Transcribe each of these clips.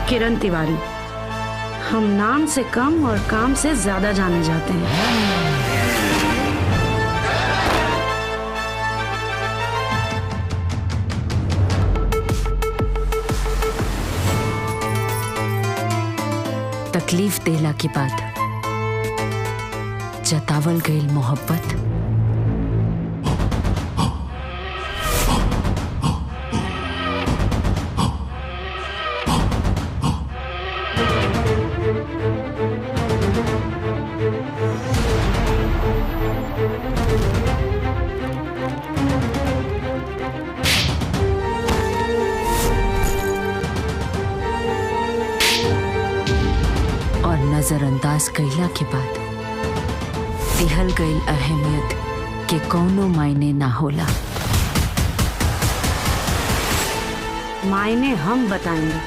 किरण तिवारी। हम नाम से कम और काम से ज्यादा जाने जाते हैं। तकलीफ देला के बाद जतावल गईल मोहब्बत और नजरअंदाज कइला के बाद दिहल गईल अहमियत के कौनो मायने ना होला। मायने हम बताएंगे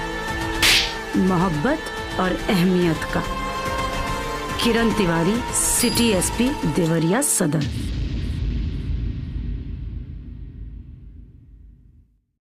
मोहब्बत और अहमियत का। किरण तिवारी, सिटी एसपी, देवरिया सदर।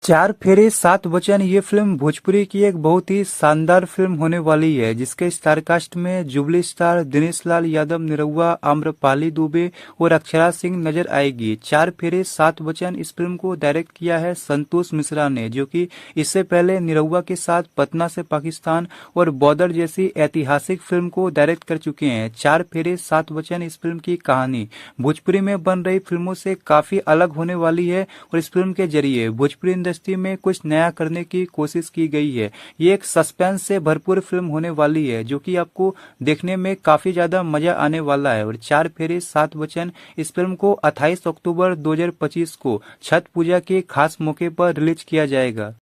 4 फेरे 7 वचन ये फिल्म भोजपुरी की एक बहुत ही शानदार फिल्म होने वाली है, जिसके स्टारकास्ट में जुबली स्टार दिनेश लाल यादव, निरहुआ, आम्रपाली दुबे और अक्षरा सिंह नजर आएगी। 4 फेरे 7 वचन इस फिल्म को डायरेक्ट किया है संतोष मिश्रा ने, जो कि इससे पहले निरहुआ के साथ पटना से पाकिस्तान और बॉर्डर जैसी ऐतिहासिक फिल्म को डायरेक्ट कर चुके हैं। 4 फेरे 7 वचन इस फिल्म की कहानी भोजपुरी में बन रही फिल्मों से काफी अलग होने वाली है और इस फिल्म के जरिए भोजपुरी इंडस्ट्री में कुछ नया करने की कोशिश की गई है। ये एक सस्पेंस से भरपूर फिल्म होने वाली है, जो कि आपको देखने में काफी ज्यादा मजा आने वाला है। और 4 फेरे 7 वचन इस फिल्म को 28 अक्टूबर 2025 को छठ पूजा के खास मौके पर रिलीज किया जाएगा।